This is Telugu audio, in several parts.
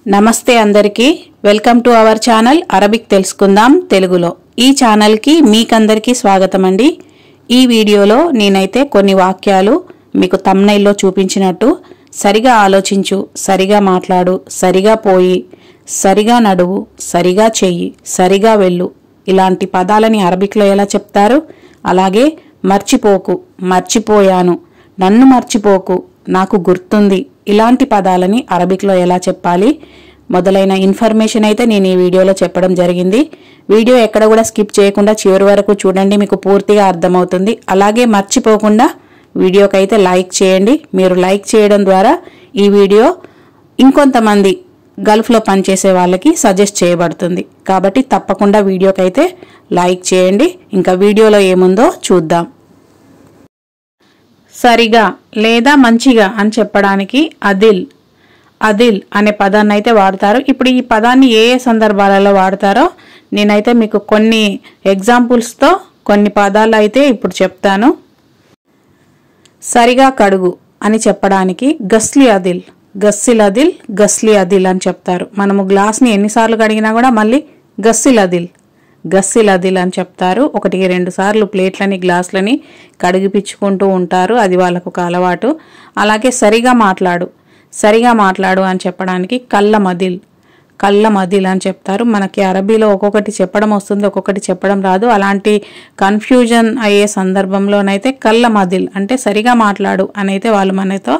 నమస్తే అందరికీ welcome to our channel Arabic తెలుసుకుందాం తెలుగులో। ఈ ఛానల్ కి మీకందరికీ స్వాగతం అండి। ఈ వీడియోలో నేనైతే కొన్ని వాక్యాలు మీకు థంబ్నెయిల్ లో చూపించినట్టు సరిగా ఆలోచించు, సరిగా మాట్లాడు, సరిగా పోయి, సరిగా నడువు, సరిగా చెయ్యి, సరిగా వెళ్ళు ఇలాంటి పదాలని అరబిక్ లో ఎలా చెప్తారు, అలాగే మర్చిపోకు, మర్చిపోయాను, నన్ను మర్చిపోకు, నాకు గుర్తుంది ఇలాంటి పదాలని అరబిక్ లో ఎలా చెప్పాలి మొదలైన ఇన్ఫర్మేషన్ అయితే నేను ఈ వీడియోలో చెప్పడం జరిగింది। వీడియో ఎక్కడ కూడా స్కిప్ చేయకుండా చివరి వరకు చూడండి, మీకు పూర్తిగా అర్థమవుతుంది। అలాగే మర్చిపోకుండా వీడియోకి అయితే లైక్ చేయండి। మీరు లైక్ చేయడం ద్వారా ఈ వీడియో ఇంకొంతమంది గల్ఫ్ లో పనిచేసే వాళ్ళకి సజెస్ట్ చేయబడుతుంది, కాబట్టి తప్పకుండా వీడియోకి అయితే లైక్ చేయండి। ఇంకా వీడియోలో ఏముందో చూద్దాం। సరిగా లేదా మంచిగా అని చెప్పడానికి అదిల్ అదిల్ అనే పదాన్ని అయితే వాడతారు। ఇప్పుడు ఈ పదాన్ని ఏ ఏ సందర్భాలలో వాడతారో నేనైతే మీకు కొన్ని ఎగ్జాంపుల్స్తో కొన్ని పదాలు అయితే ఇప్పుడు చెప్తాను। సరిగా కడుగు అని చెప్పడానికి గస్లీ అదిల్, గస్సిల్ అదిల్, గస్లీ అదిల్ అని చెప్తారు। మనము గ్లాస్ని ఎన్నిసార్లు కడిగినా కూడా మళ్ళీ గస్సిల్ అదిల్, గస్సిల్ అదిల్ అని చెప్తారు। 1-2 సార్లు ప్లేట్లని గ్లాసులని కడిగిపించుకుంటూ ఉంటారు, అది వాళ్ళకు ఒక అలవాటు। అలాగే సరిగా మాట్లాడు, సరిగా మాట్లాడు అని చెప్పడానికి కల్లం అదిల్, కల్లం అదిల్ అని చెప్తారు। మనకి అరబీలో ఒక్కొక్కటి చెప్పడం వస్తుంది, ఒక్కొక్కటి చెప్పడం రాదు, అలాంటి కన్ఫ్యూజన్ అయ్యే సందర్భంలోనైతే కల్లం అదిల్ అంటే సరిగా మాట్లాడు అని అయితే వాళ్ళు మనతో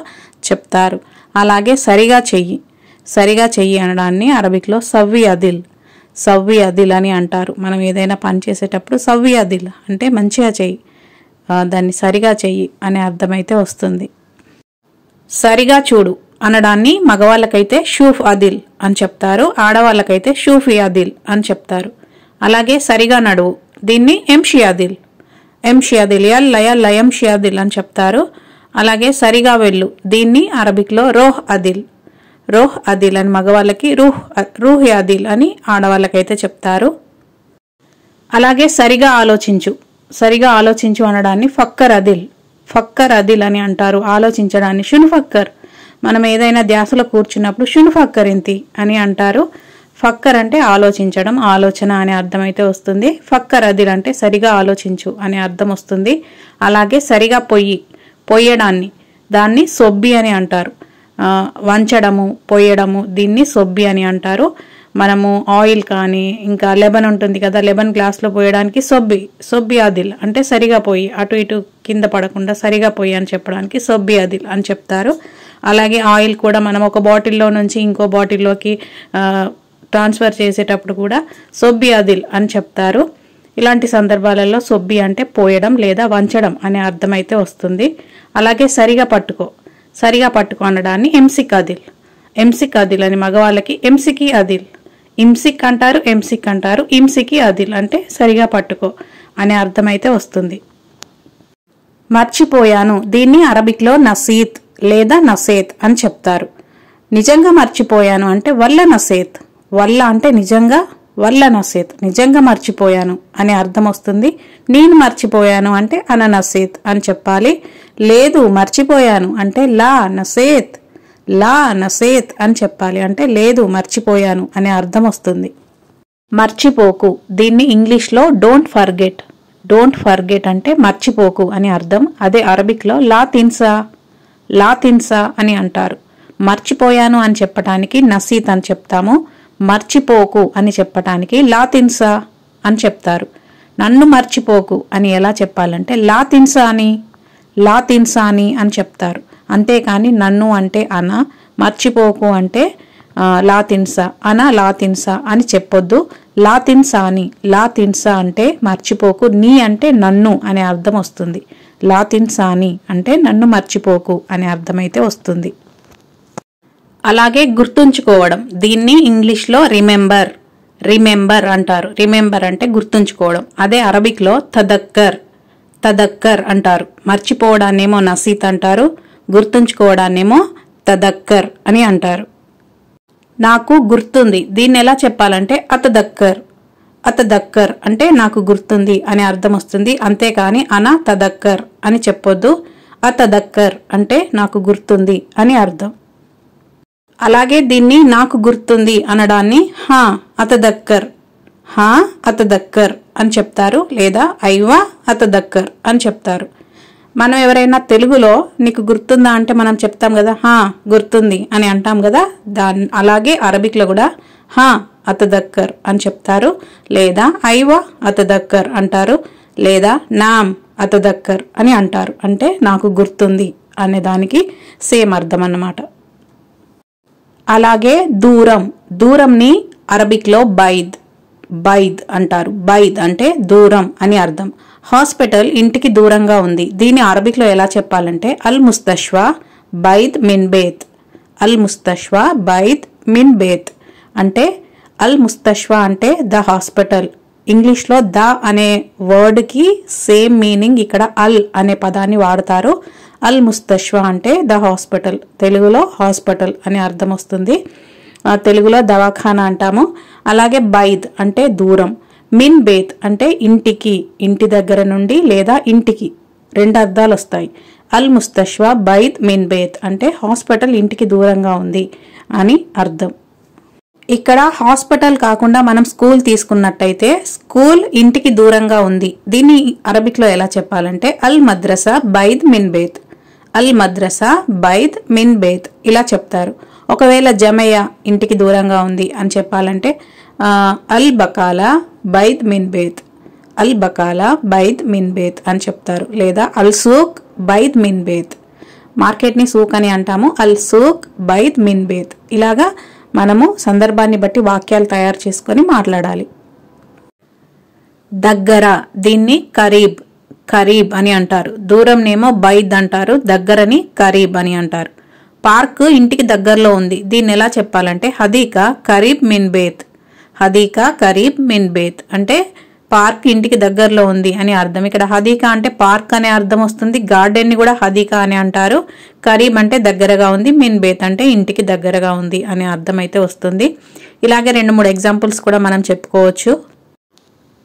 చెప్తారు। అలాగే సరిగా చెయ్యి, సరిగా చెయ్యి అనడాన్ని అరబిక్లో సవ్వి అదిల్, సవ్వి అదిల్ అని అంటారు। మనం ఏదైనా పని చేసేటప్పుడు సవ్వి అదిల్ అంటే మంచిగా చెయ్యి, దాన్ని సరిగా చెయ్యి అనే అర్థమైతే వస్తుంది। సరిగా చూడు అనడాన్ని మగవాళ్ళకైతే షూఫ్ అదిల్ అని చెప్తారు, ఆడవాళ్ళకైతే షూఫీ అదిల్ అని చెప్తారు। అలాగే సరిగా నడువు దీన్ని ఎంషి అదిల్, ఎంషి అదిల్ యల్ల ఎంషి అదిల్ అని చెప్తారు। అలాగే సరిగా వెళ్ళు దీన్ని అరబిక్లో రోహ్ అదిల్, రోహ్ అదిల్ అని మగవాళ్ళకి రూహ్ అదిల్ అని ఆడవాళ్ళకైతే చెప్తారు। అలాగే సరిగా ఆలోచించు, సరిగా ఆలోచించు అనడాన్ని ఫక్కర్ అదిల్, ఫక్కర్ అదిల్ అని అంటారు। ఆలోచించడాన్ని షును ఫక్కర్, మనం ఏదైనా ధ్యాసలో కూర్చున్నప్పుడు షును ఫక్కర్ ఇంతి అని అంటారు। ఫక్కర్ అంటే ఆలోచించడం, ఆలోచన అనే అర్థం అయితే వస్తుంది। ఫక్కర్ అదిల్ అంటే సరిగా ఆలోచించు అనే అర్థం వస్తుంది। అలాగే సరిగా పొయ్యడాన్ని దాన్ని సొబ్బి అని అంటారు, వంచడము పొయ్యడము దీన్ని సొబ్బి అని అంటారు। మనము ఆయిల్ కానీ ఇంకా లెబన్ ఉంటుంది కదా, లెబన్ గ్లాస్లో పోయడానికి సొబ్బి అదిల్ అంటే సరిగా పోయి, అటు ఇటు కింద పడకుండా సరిగా పోయి అని చెప్పడానికి సొబ్బి అదిల్ అని చెప్తారు। అలాగే ఆయిల్ కూడా మనం ఒక బాటిల్లో నుంచి ఇంకో బాటిల్లోకి ట్రాన్స్ఫర్ చేసేటప్పుడు కూడా సొబ్బి అదిల్ అని చెప్తారు। ఇలాంటి సందర్భాలలో సొబ్బి అంటే పోయడం లేదా వంచడం అనే అర్థం అయితే వస్తుంది। అలాగే సరిగా పట్టుకో, సరిగా పట్టుకో అనడాన్ని ఎంసిక్ అదిల్, ఎంసిక్ అదిల్ అని మగవాళ్ళకి ఎంసికి అదిల్, ఇంసిక్ అంటారు, ఎంసిక్ అంటారు, ఇంసికి అదిల్ అంటే సరిగా పట్టుకో అనే అర్థం అయితే వస్తుంది। మర్చిపోయాను దీన్ని అరబిక్లో నసీత్ లేదా నసేత్ అని చెప్తారు। నిజంగా మర్చిపోయాను అంటే వల్ల నసేత్, వల్ల అంటే నిజంగా, వల్ల నసేత్ నిజంగా మర్చిపోయాను అనే అర్థం వస్తుంది। నేను మర్చిపోయాను అంటే అన నసేత్ అని చెప్పాలి। లేదు మర్చిపోయాను అంటే లా నసేత్, లా నసేత్ అని చెప్పాలి, అంటే లేదు మర్చిపోయాను అనే అర్థం వస్తుంది। మర్చిపోకు దీన్ని ఇంగ్లీష్లో డోంట్ ఫర్గెట్, డోంట్ ఫర్గెట్ అంటే మర్చిపోకు అని అర్థం। అదే అరబిక్లో లా తిన్సా, లా తిన్సా అని అంటారు। మర్చిపోయాను అని చెప్పటానికి నసీత్ అని చెప్తాము, మర్చిపోకు అని చెప్పటానికి లా తిన్సా అని చెప్తారు। నన్ను మర్చిపోకు అని ఎలా చెప్పాలంటే లా తిన్సాని, లా తిన్సాని అని చెప్తారు, అంతేకాని నన్ను అంటే అన, మర్చిపోకు అంటే లా తిన్సా, అన లా తిన్సా అని చెప్పొద్దు। లా తిన్సాని, లా తిన్సా అంటే మర్చిపోకు, నీ అంటే నన్ను అనే అర్థం వస్తుంది। లా తిన్సాని అంటే నన్ను మర్చిపోకు అనే అర్థమైతే వస్తుంది। అలాగే గుర్తుంచుకోవడం దీన్ని ఇంగ్లీష్లో రిమెంబర్, రిమెంబర్ అంటారు। రిమెంబర్ అంటే గుర్తుంచుకోవడం, అదే అరబిక్లో తదక్కర్, తదక్కర్ అంటారు। మర్చిపోవడాన్నేమో నసీత్ అంటారు, గుర్తుంచుకోవడాన్నేమో తదక్కర్ అని అంటారు। నాకు గుర్తుంది దీన్ని ఎలా చెప్పాలంటే అతదక్కర్, అతదక్కర్ అంటే నాకు గుర్తుంది అనే అర్థం వస్తుంది, అంతేకాని అన తదక్కర్ అని చెప్పొద్దు। అతదక్కర్ అంటే నాకు గుర్తుంది అని అర్థం। అలాగే దీన్ని నాకు గుర్తుంది అనడాన్ని హా అతదక్కర్, హా అతదక్కర్ అని చెప్తారు, లేదా ఐవా అతదక్కర్ అని చెప్తారు. మనం ఎవరైనా తెలుగులో నీకు గుర్తుందా అంటే మనం చెప్తాం కదా, హా గుర్తుంది అని అంటాం కదా. అలాగే అరబిక్లో కూడా హా అతదక్కర్ అని చెప్తారు, లేదా ఐవా అతదక్కర్ అంటారు, లేదా నామ్ అతదక్కర్ అని అంటారు. అంటే నాకు గుర్తుంది అనే దానికి సేమ్ అర్థం అన్నమాట. అలాగే దూరం, దూరంని అరబిక్లో బైద్, బైద్ అంటారు. బైద్ అంటే దూరం అని అర్థం. హాస్పిటల్ ఇంటికి దూరంగా ఉంది, దీన్ని అరబిక్లో ఎలా చెప్పాలంటే అల్ ముస్తష్వా బైద్ మిన్ బేత్, అల్ ముస్తష్వా బైద్ మిన్ బేత్. అంటే అల్ ముస్తష్వా అంటే ద హాస్పిటల్. ఇంగ్లీష్లో ద అనే వర్డ్కి సేమ్ మీనింగ్ ఇక్కడ అల్ అనే పదాన్ని వాడతారు. అల్ ముస్తష్వా అంటే ద హాస్పిటల్, తెలుగులో హాస్పిటల్ అనే అర్థం వస్తుంది. తెలుగులో దవాఖానా అంటాము. అలాగే బైద్ అంటే దూరం, మిన్ బేత్ అంటే ఇంటికి, ఇంటి దగ్గర నుండి లేదా ఇంటికి, రెండు అర్థాలు వస్తాయి. అల్ ముస్తష్వా బైద్ మిన్ బేత్ అంటే హాస్పిటల్ ఇంటికి దూరంగా ఉంది అని అర్థం. ఇక్కడ హాస్పిటల్ కాకుండా మనం స్కూల్ తీసుకున్నట్టయితే స్కూల్ ఇంటికి దూరంగా ఉంది, దీన్ని అరబిక్లో ఎలా చెప్పాలంటే అల్ మద్రసా బైద్ మిన్ బేత్, అల్ మద్రసా బైద్ మిన్ బేత్ ఇలా చెప్తారు. ఒకవేళ జమయ్య ఇంటికి దూరంగా ఉంది అని చెప్పాలంటే అల్ బకాలా బైద్ మిన్ బేత్, అల్ బకాలా బైద్ మిన్ బేత్ అని చెప్తారు, లేదా అల్ సూక్ బైద్ మిన్ బేత్. మార్కెట్ని సూక్ అని అంటాము, అల్ సూక్ బైద్ మిన్ బేత్. ఇలాగా మనము సందర్భాన్ని బట్టి వాక్యాలు తయారు చేసుకొని మాట్లాడాలి. దగ్గర, దీన్ని కరీబ్, కరీబ్ అని అంటారు. దూరంనేమో బైద్ అంటారు, దగ్గరని కరీబ్ అని అంటారు. పార్క్ ఇంటికి దగ్గరలో ఉంది, దీన్ని ఎలా చెప్పాలంటే హదీకా కరీబ్ మిన్ బేత్, హదీకా కరీబ్ మిన్ బేత్ అంటే పార్క్ ఇంటికి దగ్గరలో ఉంది అని అర్థం. ఇక్కడ హదీకా అంటే పార్క్ అనే అర్థం వస్తుంది, గార్డెన్ ని కూడా హదీకా అని అంటారు. కరీబ్ అంటే దగ్గరగా ఉంది, మిన్ బేత్ అంటే ఇంటికి దగ్గరగా ఉంది అనే అర్థం అయితే వస్తుంది. ఇలాగే 2-3 ఎగ్జాంపుల్స్ కూడా మనం చెప్పుకోవచ్చు.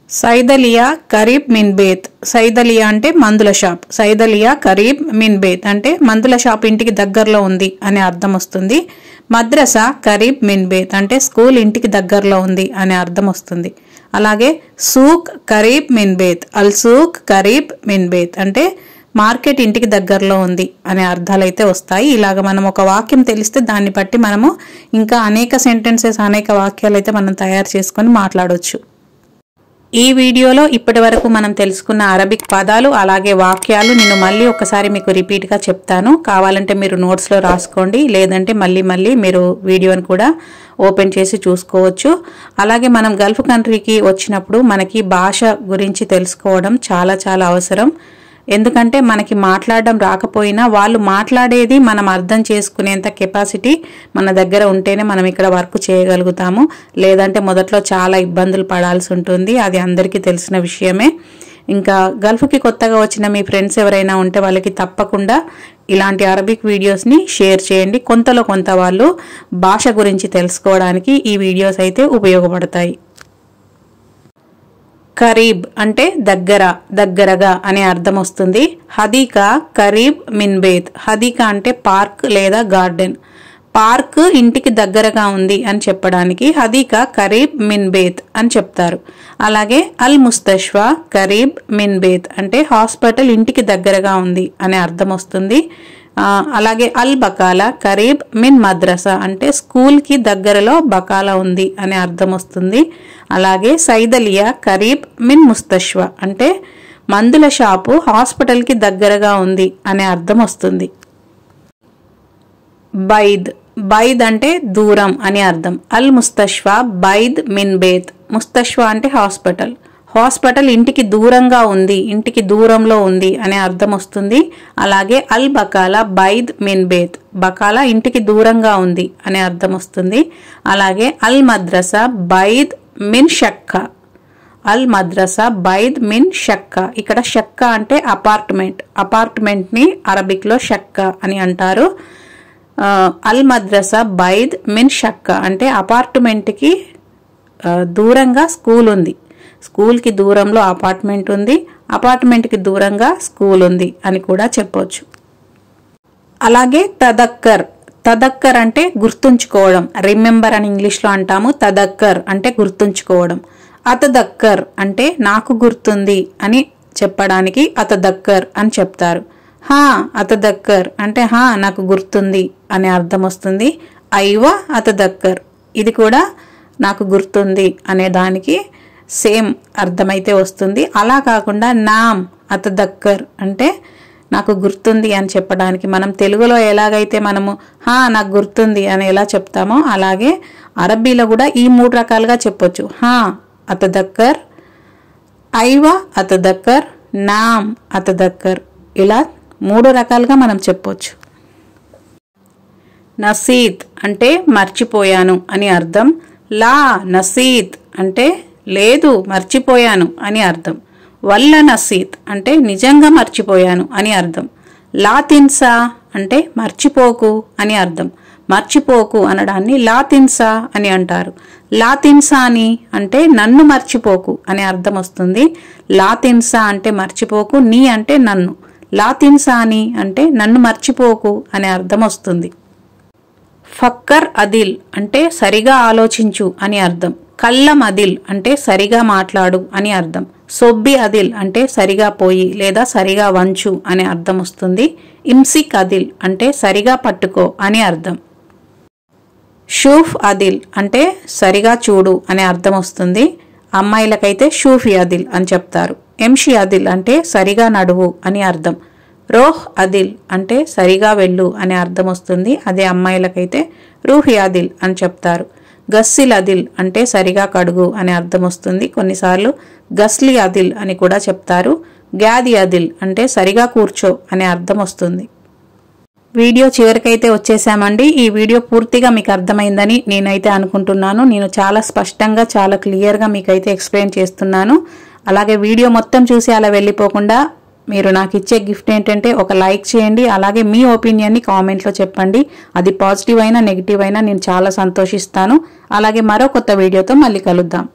సైదలియా కరీబ్ మిన్ బేత్, సైదలియా అంటే మందుల షాప్, సైదలియా కరీబ్ మిన్ బేత్ అంటే మందుల షాప్ ఇంటికి దగ్గరలో ఉంది అనే అర్థం వస్తుంది. మద్రసా కరీబ్ మిన్ బేత్ అంటే స్కూల్ ఇంటికి దగ్గరలో ఉంది అనే అర్థం వస్తుంది. అలాగే సూక్ కరీబ్ మిన్ బేత్, అల్ సూక్ కరీబ్ మిన్ బేత్ అంటే మార్కెట్ ఇంటికి దగ్గరలో ఉంది అనే అర్థాలు అయితే వస్తాయి. ఇలాగ మనం ఒక వాక్యం తెలిస్తే దాన్ని బట్టి మనము ఇంకా అనేక సెంటెన్సెస్, అనేక వాక్యాలు అయితే మనం తయారు చేసుకొని మాట్లాడవచ్చు. ఈ వీడియోలో ఇప్పటి వరకు మనం తెలుసుకున్న అరబిక్ పదాలు అలాగే వాక్యాలు నేను మళ్ళీ ఒకసారి మీకు రిపీట్గా చెప్తాను. కావాలంటే మీరు నోట్స్లో రాసుకోండి, లేదంటే మళ్ళీ మీరు వీడియోని కూడా ఓపెన్ చేసి చూసుకోవచ్చు. అలాగే మనం గల్ఫ్ కంట్రీకి వచ్చినప్పుడు మనకి భాష గురించి తెలుసుకోవడం చాలా చాలా అవసరం. ఎందుకంటే మనకి మాట్లాడడం రాకపోయినా వాళ్ళు మాట్లాడేది మనం అర్థం చేసుకునేంత కెపాసిటీ మన దగ్గర ఉంటేనే మనం ఇక్కడ వర్క్ చేయగలుగుతాము. లేదంటే మొదట్లో చాలా ఇబ్బందులు పడాల్సి ఉంటుంది, అది అందరికీ తెలిసిన విషయమే. ఇంకా గల్ఫ్కి కొత్తగా వచ్చిన మీ ఫ్రెండ్స్ ఎవరైనా ఉంటే వాళ్ళకి తప్పకుండా ఇలాంటి అరబిక్ వీడియోస్ని షేర్ చేయండి. కొంతలో కొంత వాళ్ళు భాష గురించి తెలుసుకోవడానికి ఈ వీడియోస్ అయితే ఉపయోగపడతాయి. కరీబ్ అంటే దగ్గర, దగ్గరగా అనే అర్థం వస్తుంది. హదీకా కరీబ్ మిన్ బేత్, హదీకా అంటే పార్క్ లేదా గార్డెన్. పార్క్ ఇంటికి దగ్గరగా ఉంది అని చెప్పడానికి హదీకా కరీబ్ మిన్ బేత్ అని చెప్తారు. అలాగే అల్ ముస్తష్వా కరీబ్ మిన్ బేత్ అంటే హాస్పిటల్ ఇంటికి దగ్గరగా ఉంది అనే అర్థం వస్తుంది. అలాగే అల్ బకాలా కరీబ్ మిన్ మద్రసా అంటే స్కూల్కి దగ్గరలో బకాలా ఉంది అనే అర్థం వస్తుంది. అలాగే సైదలియా కరీబ్ మిన్ ముస్తష్వా అంటే మందుల షాపు హాస్పిటల్కి దగ్గరగా ఉంది అనే అర్థం వస్తుంది. బైద్, బైద్ అంటే దూరం అని అర్థం. అల్ ముస్తష్వా బైద్ మిన్ బేత్, ముస్తష్వా అంటే హాస్పిటల్, హాస్పిటల్ ఇంటికి దూరంగా ఉంది, ఇంటికి దూరంలో ఉంది అనే అర్థం వస్తుంది. అలాగే అల్ బకాలా బైద్ మిన్ బేత్, బకాలా ఇంటికి దూరంగా ఉంది అనే అర్థం వస్తుంది. అలాగే అల్ మద్రసా బైద్ మిన్ షక్కా, అల్ మద్రసా బైద్ మిన్ షక్కా. ఇక్కడ షక్కా అంటే అపార్ట్మెంట్, అపార్ట్మెంట్ని అరబిక్లో షక్కా అని అంటారు. అల్ మద్రసా బైద్ మిన్ షక్కా అంటే అపార్ట్మెంట్కి దూరంగా స్కూల్ ఉంది, స్కూల్కి దూరంలో అపార్ట్మెంట్ ఉంది, అపార్ట్మెంట్కి దూరంగా స్కూల్ ఉంది అని కూడా చెప్పవచ్చు. అలాగే తదక్కర్, తదక్కర్ అంటే గుర్తుంచుకోవడం, రిమెంబర్ అని ఇంగ్లీష్లో అంటాము. తదక్కర్ అంటే గుర్తుంచుకోవడం. అతదక్కర్ అంటే నాకు గుర్తుంది అని చెప్పడానికి అతదక్కర్ అని చెప్తారు. హా అతదక్కర్ అంటే హా నాకు గుర్తుంది అనే అర్థం వస్తుంది. ఐవా అతదక్కర్ ఇది కూడా నాకు గుర్తుంది అనే దానికి సేమ్ అర్థమైతే వస్తుంది. అలా కాకుండా నామ్ అతదక్కర్ అంటే నాకు గుర్తుంది అని చెప్పడానికి మనం తెలుగులో ఎలాగైతే మనము హా నాకు గుర్తుంది అని ఎలా చెప్తామో అలాగే అరబీలో కూడా ఈ 3 రకాలుగా చెప్పొచ్చు. హా అతదక్కర్, ఐవా అతదక్కర్, నామ్ అతదక్కర్ ఇలా 3 రకాలుగా మనం చెప్పొచ్చు. నసీత్ అంటే మర్చిపోయాను అని అర్థం. లా నసీత్ అంటే లేదు మర్చిపోయాను అని అర్థం. వల్ల నసీత్ అంటే నిజంగా మర్చిపోయాను అని అర్థం. లా తిన్సా అంటే మర్చిపోకు అని అర్థం. మర్చిపోకు అనడాన్ని లా తిన్సా అని అంటారు. లా తిన్సాని అంటే నన్ను మర్చిపోకు అనే అర్థం వస్తుంది. లా తిన్సా అంటే మర్చిపోకు, నీ అంటే నన్ను. లా తిన్సాని అంటే నన్ను మర్చిపోకు అనే అర్థం వస్తుంది. ఫక్కర్ అదిల్ అంటే సరిగా ఆలోచించు అని అర్థం. కల్లం అదిల్ అంటే సరిగా మాట్లాడు అని అర్థం. సొబ్బి అదిల్ అంటే సరిగా పోయి లేదా సరిగా వంచు అనే అర్థం వస్తుంది. ఇమ్సిక్ అదిల్ అంటే సరిగా పట్టుకో అని అర్థం. షూఫ్ అదిల్ అంటే సరిగా చూడు అనే అర్థం వస్తుంది. అమ్మాయిలకైతే షూఫీ అదిల్ అని చెప్తారు. ఎంషి అదిల్ అంటే సరిగా నడువు అని అర్థం. రోహ్ అదిల్ అంటే సరిగా వెళ్ళు అనే అర్థం వస్తుంది. అదే అమ్మాయిలకైతే రూహి అదిల్ అని చెప్తారు. గస్సిల్ అదిల్ అంటే సరిగా కడుగు అనే అర్థం వస్తుంది. కొన్నిసార్లు గస్లీ అదిల్ అని కూడా చెప్తారు. గ్యాది అదిల్ అంటే సరిగా కూర్చో అనే అర్థం వస్తుంది. వీడియో చివరికైతే వచ్చేసామండి. ఈ వీడియో పూర్తిగా మీకు అర్థమైందని నేనైతే అనుకుంటున్నాను. నేను చాలా స్పష్టంగా చాలా క్లియర్గా మీకైతే ఎక్స్ప్లెయిన్ చేస్తున్నాను. అలాగే వీడియో మొత్తం చూసి అలా వెళ్ళిపోకుండా మీరు నాకు ఇచ్చే గిఫ్ట్ ఏంటంటే ఒక లైక్ చేయండి. అలాగే మీ ఒపీనియన్ని కామెంట్లో చెప్పండి. అది పాజిటివ్ అయినా నెగిటివ్ అయినా నేను చాలా సంతోషిస్తాను. అలాగే మరో కొత్త వీడియోతో మళ్ళీ కలుద్దాం.